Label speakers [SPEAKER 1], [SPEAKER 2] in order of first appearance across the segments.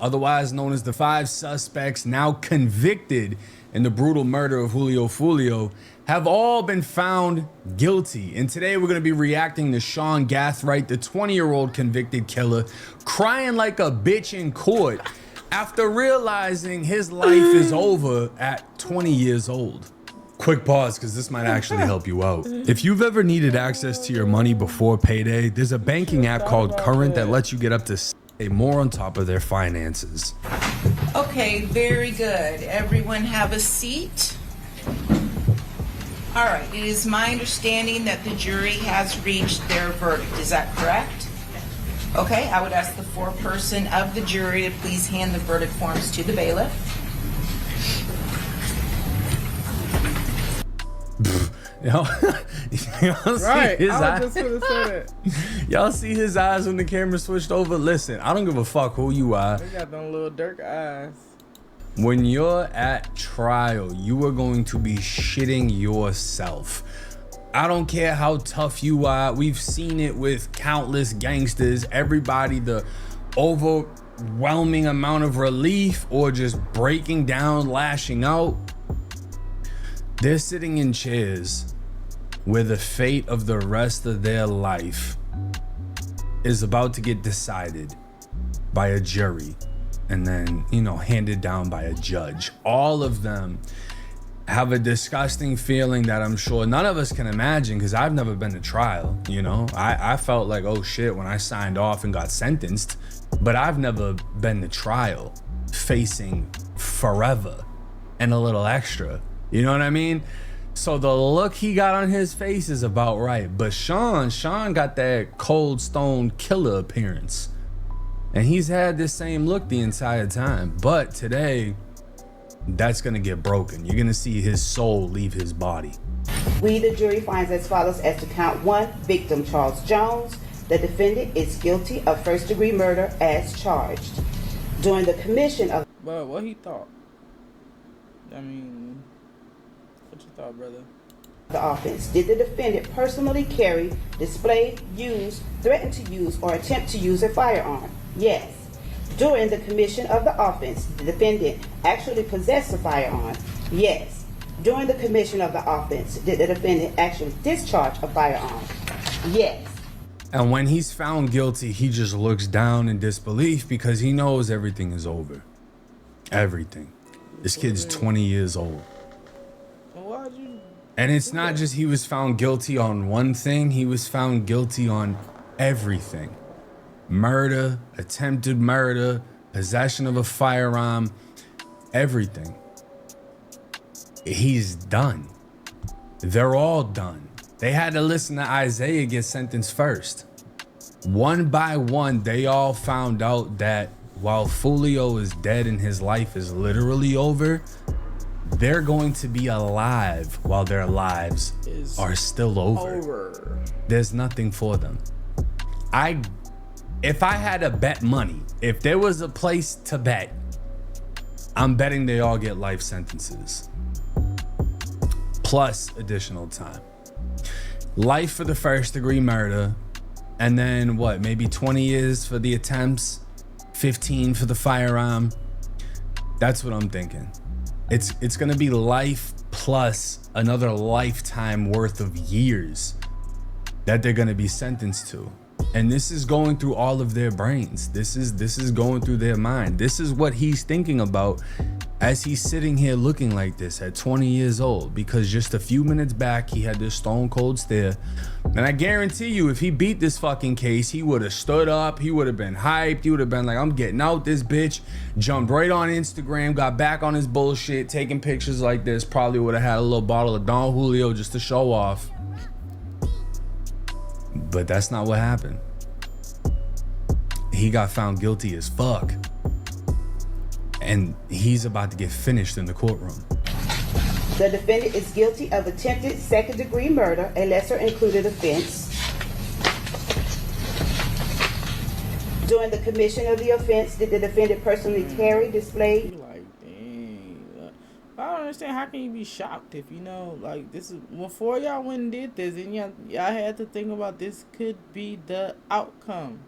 [SPEAKER 1] otherwise known as the 5 suspects now convicted in the brutal murder of Julio Foolio, have all been found guilty. And today we're going to be reacting to Sean Gathright, the 20-year-old convicted killer, crying like a bitch in court after realizing his life is over at 20 years old. Quick pause, because this might actually help you out. If you've ever needed access to your money before payday, there's a banking app called Current that lets you get up to more on top of their finances.
[SPEAKER 2] Okay, very good. Everyone have a seat. All right, it is my understanding that the jury has reached their verdict. Is that correct? Okay, I would ask the foreperson of the jury to please hand the verdict forms to the bailiff.
[SPEAKER 1] Y'all
[SPEAKER 3] Right,
[SPEAKER 1] see his
[SPEAKER 3] I
[SPEAKER 1] eyes?
[SPEAKER 3] was just gonna say that.
[SPEAKER 1] Y'all see his eyes when the camera switched over? Listen, I don't give a fuck who you are.
[SPEAKER 3] They got them little Dirk eyes.
[SPEAKER 1] When you're at trial, you are going to be shitting yourself. I don't care how tough you are. We've seen it with countless gangsters. Everybody, the overwhelming amount of relief or just breaking down, lashing out. They're sitting in chairs where the fate of the rest of their life is about to get decided by a jury and then, you know, handed down by a judge. All of them have a disgusting feeling that I'm sure none of us can imagine, because I've never been to trial. You know, I felt like, oh shit, when I signed off and got sentenced, but I've never been to trial facing forever and a little extra. You know what I mean? So the look he got on his face is about right. But Sean got that cold stone killer appearance. And he's had this same look the entire time. But today, that's gonna get broken. You're gonna see his soul leave his body.
[SPEAKER 4] We, the jury, finds as follows as to count 1, victim Charles Jones. The defendant is guilty of first-degree murder as charged. During the commission of...
[SPEAKER 3] But what he thought? I mean... What you thought, brother?
[SPEAKER 4] The offense. Did the defendant personally carry, display, use, threaten to use, or attempt to use a firearm? Yes. During the commission of the offense, the defendant actually possessed a firearm? Yes. During the commission of the offense, did the defendant actually discharge a firearm? Yes.
[SPEAKER 1] And when he's found guilty, he just looks down in disbelief because he knows everything is over. Everything. This kid's 20 years old. And it's not just he was found guilty on one thing, he was found guilty on everything. Murder, attempted murder, possession of a firearm, everything. He's done. They're all done. They had to listen to Isaiah get sentenced first. One by one, they all found out that while Foolio is dead and his life is literally over, they're going to be alive while their lives are still over. There's nothing for them. If I had to bet money, if there was a place to bet, I'm betting they all get life sentences. Plus additional time. Life for the first degree murder. And then what, maybe 20 years for the attempts, 15 for the firearm. That's what I'm thinking. It's gonna be life plus another lifetime worth of years that they're gonna be sentenced to. And this is going through all of their brains. This is going through their mind. This is what he's thinking about as he's sitting here looking like this at 20 years old, because just a few minutes back he had this stone cold stare. And I guarantee you, if he beat this fucking case, he would have stood up, he would have been hyped, he would have been like, I'm getting out this bitch, jumped right on Instagram, got back on his bullshit, taking pictures like this, probably would have had a little bottle of Don Julio just to show off. But that's not what happened. He got found guilty as fuck. And he's about to get finished in the courtroom.
[SPEAKER 4] The defendant is guilty of attempted second-degree murder, a lesser included offense. During the commission of the offense, did the defendant personally carry, display...
[SPEAKER 3] Like, dang. I don't understand, how can you be shocked if you know, like, this is... Before y'all went and did this, and y'all had to think about this could be the outcome.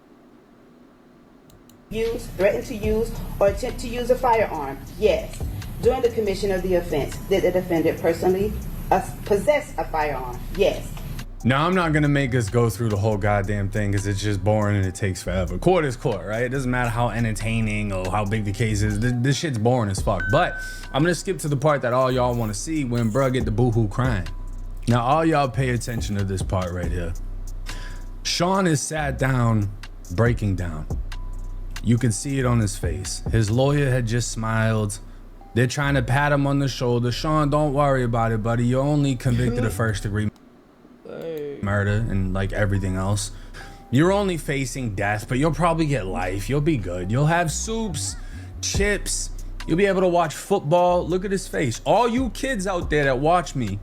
[SPEAKER 4] use, threaten to use, or attempt to use a firearm? Yes. During the commission of the offense, did the defendant personally possess a firearm? Yes.
[SPEAKER 1] Now, I'm not gonna make us go through the whole goddamn thing because it's just boring and it takes forever. Court is court, right? It doesn't matter how entertaining or how big the case is. This shit's boring as fuck. But I'm gonna skip to the part that all y'all wanna see when bruh get the boohoo crying. Now, all y'all pay attention to this part right here. Sean is sat down, breaking down. You can see it on his face. His lawyer had just smiled. They're trying to pat him on the shoulder. Sean, don't worry about it, buddy. You're only convicted of first degree murder and like everything else. You're only facing death, but you'll probably get life. You'll be good. You'll have soups, chips. You'll be able to watch football. Look at his face. All you kids out there that watch me,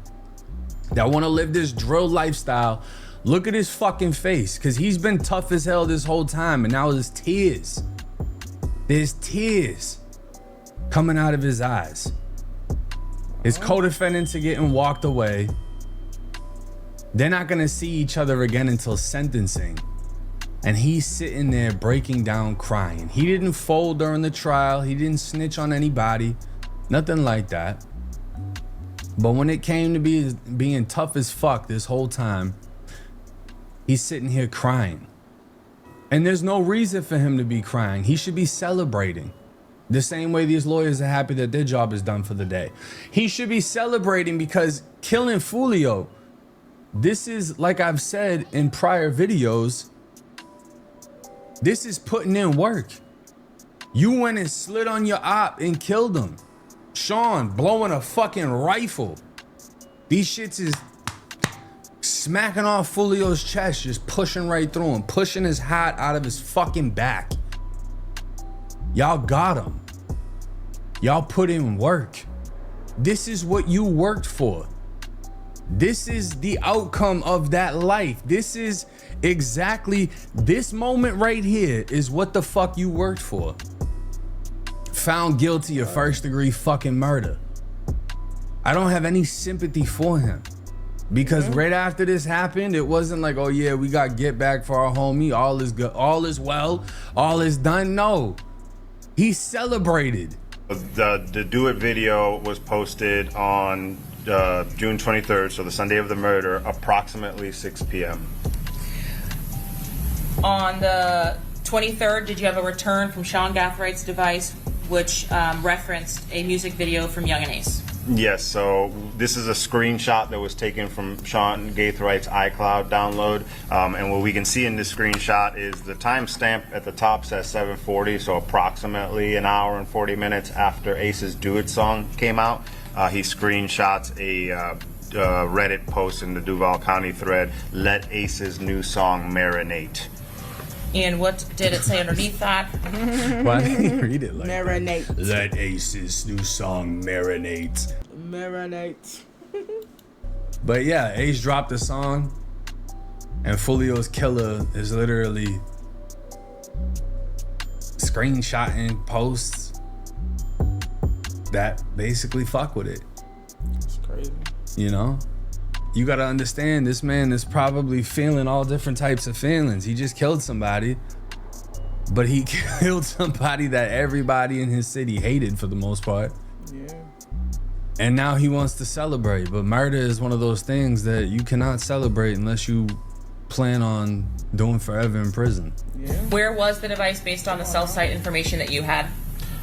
[SPEAKER 1] that want to live this drill lifestyle, look at his fucking face, because he's been tough as hell this whole time, and now there's tears. There's tears coming out of his eyes. His co-defendants are getting walked away. They're not gonna see each other again until sentencing. And he's sitting there breaking down, crying. He didn't fold during the trial. He didn't snitch on anybody. Nothing like that. But when it came to being tough as fuck this whole time, he's sitting here crying. And there's no reason for him to be crying. He should be celebrating. The same way these lawyers are happy that their job is done for the day. He should be celebrating because killing Foolio, this is, like I've said in prior videos, this is putting in work. You went and slid on your op and killed him. Sean blowing a fucking rifle. These shits is smacking off Foolio's chest, just pushing right through him, pushing his hat out of his fucking back. Y'all got him. Y'all put in work. This is what you worked for. This is the outcome of that life. This is exactly, this moment right here is what the fuck you worked for. Found guilty of first degree fucking murder. I don't have any sympathy for him. Because right after this happened, it wasn't like, oh yeah, we got get back for our homie. All is good, all is well, all is done. No, he celebrated.
[SPEAKER 5] The Do It video was posted on June 23rd, so the Sunday of the murder, approximately 6 p.m.
[SPEAKER 6] On the 23rd, did you have a return from Sean Gathright's device, which referenced a music video from Young and Ace?
[SPEAKER 5] Yes, so this is a screenshot that was taken from Sean Gathright's iCloud download, and what we can see in this screenshot is the timestamp at the top says 7:40, so approximately an hour and 40 minutes after Ace's Do It song came out. He screenshots a Reddit post in the Duval County thread, "Let Ace's new song marinate."
[SPEAKER 6] And what did it say underneath that?
[SPEAKER 1] Why didn't you read it like
[SPEAKER 3] Marinate.
[SPEAKER 1] that? Let Ace's new song marinate.
[SPEAKER 3] Marinate.
[SPEAKER 1] But yeah, Ace dropped a song, and Foolio's killer is literally screenshotting posts that basically fuck with it.
[SPEAKER 3] It's crazy.
[SPEAKER 1] You know? You gotta understand, this man is probably feeling all different types of feelings. He just killed somebody, but he killed somebody that everybody in his city hated for the most part.
[SPEAKER 3] Yeah.
[SPEAKER 1] And now he wants to celebrate, but murder is one of those things that you cannot celebrate unless you plan on doing forever in prison.
[SPEAKER 3] Yeah.
[SPEAKER 6] Where was the device based on the cell site information that you had?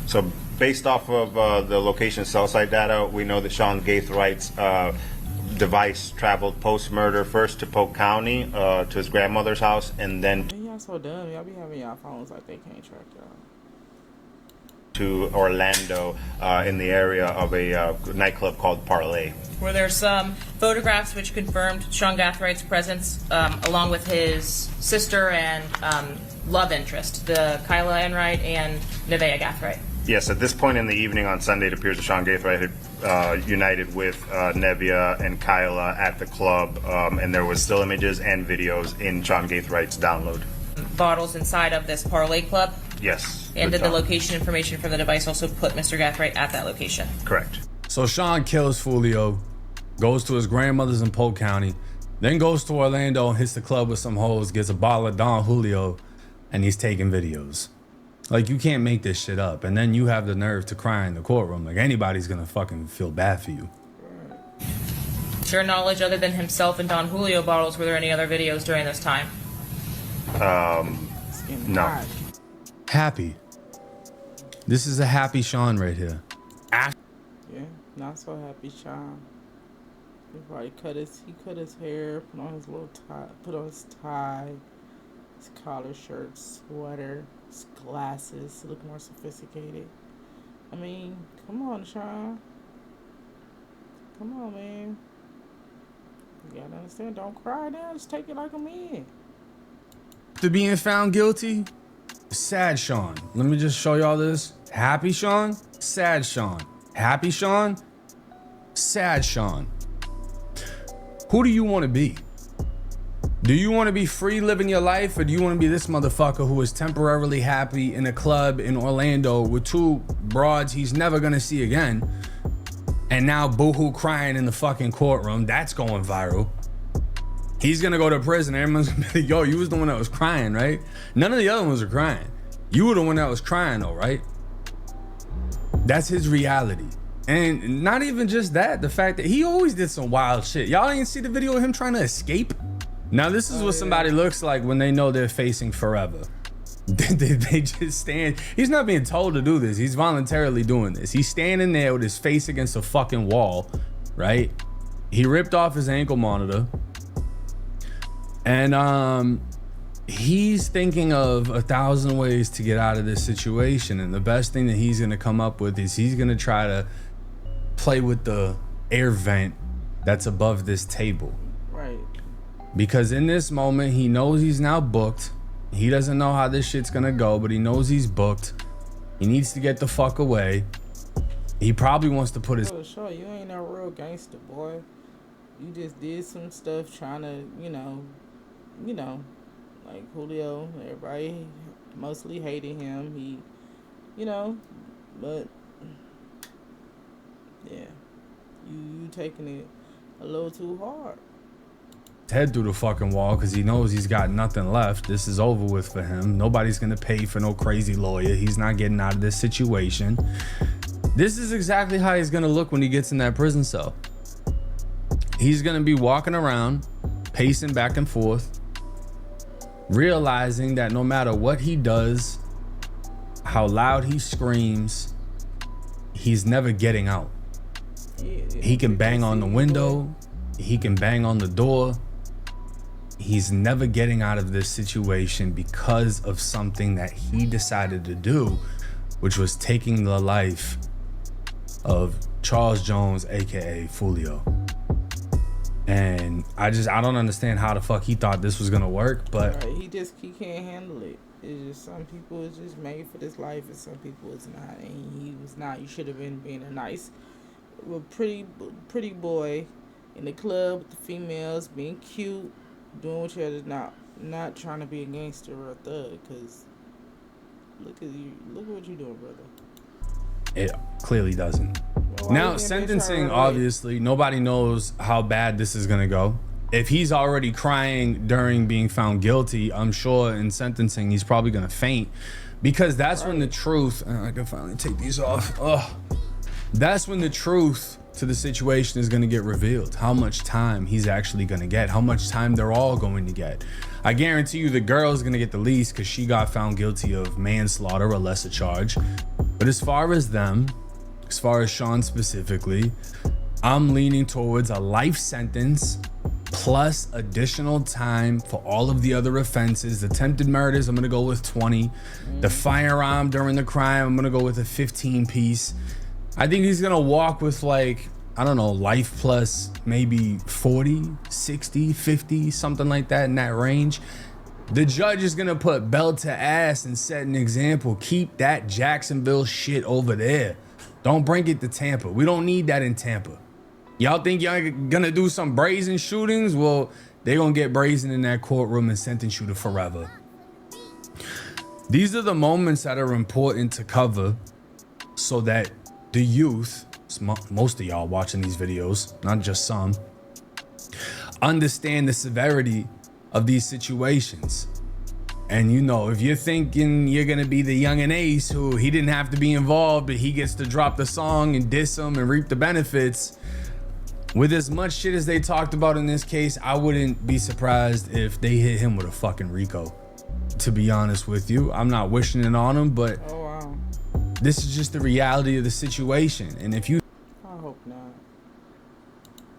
[SPEAKER 5] So based off of the location cell site data, we know that Sean Gathright's device traveled post-murder first to Polk County, to his grandmother's house, and then
[SPEAKER 3] Man, y'all so dumb. Y'all be having y'all phones like they can't track y'all.
[SPEAKER 5] to Orlando, in the area of a nightclub called Parlay.
[SPEAKER 6] Were there some photographs which confirmed Sean Gathright's presence, along with his sister and love interest, the Kyla Enright and Nevaeh Gathright?
[SPEAKER 5] Yes, at this point in the evening on Sunday, it appears that Sean Gathright had united with Nevaeh and Kyla at the club, and there was still images and videos in Sean Gathright's download.
[SPEAKER 6] Bottles inside of this parlay club?
[SPEAKER 5] Yes.
[SPEAKER 6] And
[SPEAKER 5] good
[SPEAKER 6] did the
[SPEAKER 5] time.
[SPEAKER 6] location information from the device also put Mr. Gathright at that location?
[SPEAKER 5] Correct.
[SPEAKER 1] So Sean kills Foolio, goes to his grandmother's in Polk County, then goes to Orlando and hits the club with some hoes, gets a bottle of Don Julio, and he's taking videos. Like, you can't make this shit up. And then you have the nerve to cry in the courtroom. Like, anybody's gonna fucking feel bad for you.
[SPEAKER 6] To your knowledge, other than himself and Don Julio bottles, were there any other videos during this time?
[SPEAKER 5] No.
[SPEAKER 1] Happy. This is a happy Sean right here.
[SPEAKER 3] Yeah, not so happy Sean. He probably cut his hair, put on his little tie, put on his tie, his collar shirt, sweater, his glasses, look more sophisticated. I mean, come on, Sean. Come on, man. You gotta understand, don't cry now, just take it like a man.
[SPEAKER 1] After being found guilty, sad Sean. Let me just show y'all this. Happy Sean, sad Sean. Happy Sean, sad Sean. Who do you want to be? Do you want to be free living your life, or do you want to be this motherfucker who is temporarily happy in a club in Orlando with two broads he's never gonna see again, and now boohoo crying in the fucking courtroom? That's going viral. He's gonna go to prison. Everyone's gonna be like, yo, you was the one that was crying, right? None of the other ones are crying. You were the one that was crying though, right? That's his reality. And not even just that, the fact that he always did some wild shit. Y'all didn't see the video of him trying to escape? Now this is what somebody looks like when they know they're facing forever. They just stand. He's not being told to do this. He's voluntarily doing this. He's standing there with his face against a fucking wall, right? He ripped off his ankle monitor. And he's thinking of 1,000 ways to get out of this situation. And the best thing that he's gonna come up with is he's gonna try to play with the air vent that's above this table.
[SPEAKER 3] Right.
[SPEAKER 1] Because in this moment, he knows he's now booked. He doesn't know how this shit's gonna go, but he knows he's booked. He needs to get the fuck away. He probably wants to put his...
[SPEAKER 3] Sure, you ain't no real gangster, boy. You just did some stuff trying to, you know, like Foolio, everybody mostly hated him. He, but yeah, you taking it a little too hard.
[SPEAKER 1] Head through the fucking wall because he knows he's got nothing left. This is over with for him. Nobody's gonna pay for no crazy lawyer. He's not getting out of this situation. This is exactly how he's gonna look when he gets in that prison cell. He's gonna be walking around, pacing back and forth, realizing that no matter what he does, how loud he screams, he's never getting out. He can bang on the window, he can bang on the door. He's never getting out of this situation because of something that he decided to do, which was taking the life of Charles Jones, aka Foolio. And I don't understand how the fuck he thought this was gonna work, but
[SPEAKER 3] right, he can't handle it. It's just some people is just made for this life and some people is not, and he was not. You should have been being a nice, pretty boy in the club with the females, being cute, doing what you had to, not trying to be a gangster or a thug. Cause look at what you doing, brother.
[SPEAKER 1] it clearly doesn't. Now, sentencing, obviously, nobody knows how bad this is gonna go. If he's already crying during being found guilty, I'm sure in sentencing he's probably gonna faint, because that's when the truth. I can finally take these off. That's when the truth to the situation is gonna get revealed. How much time he's actually gonna get. How much time they're all going to get. I guarantee you the girl's gonna get the least because she got found guilty of manslaughter, a lesser charge. But as far as them, as far as Sean specifically, I'm leaning towards a life sentence plus additional time for all of the other offenses. Attempted murders, I'm gonna go with 20. The firearm during the crime, I'm gonna go with a 15 piece. I think he's gonna walk with, like, I don't know, life plus maybe 40, 60, 50, something like that, in that range. The judge is gonna put belt to ass and set an example. Keep that Jacksonville shit over there. Don't bring it to Tampa. We don't need that in Tampa. Y'all think y'all gonna do some brazen shootings? Well, they gonna get brazen in that courtroom and sentence you to forever. These are the moments that are important to cover so that the youth, most of y'all watching these videos, not just some, understand the severity of these situations. And you know, if you're thinking you're gonna be the young and Ace who he didn't have to be involved, but he gets to drop the song and diss him and reap the benefits, with as much shit as they talked about in this case, I wouldn't be surprised if they hit him with a fucking RICO. To be honest with you, I'm not wishing it on him, but
[SPEAKER 3] Oh wow.
[SPEAKER 1] this is just the reality of the situation. And if you
[SPEAKER 3] I hope not.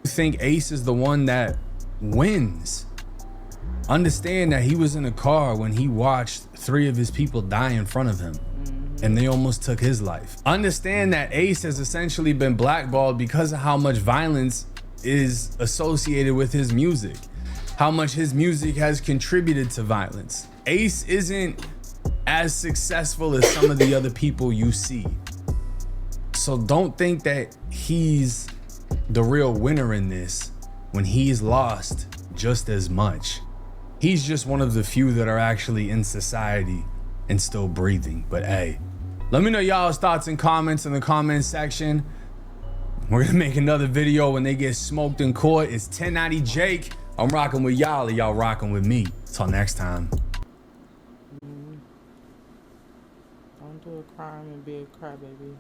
[SPEAKER 1] think Ace is the one that wins, understand that he was in a car when he watched 3 of his people die in front of him, and they almost took his life. Understand that Ace has essentially been blackballed because of how much violence is associated with his music, how much his music has contributed to violence. Ace isn't as successful as some of the other people you see. So don't think that he's the real winner in this when he's lost just as much. He's just one of the few that are actually in society and still breathing. But hey, let me know y'all's thoughts and comments in the comment section. We're gonna make another video when they get smoked in court. It's 1090 Jake. I'm rocking with y'all, and y'all rocking with me. Till next time.
[SPEAKER 3] Don't do a crime and be a crybaby.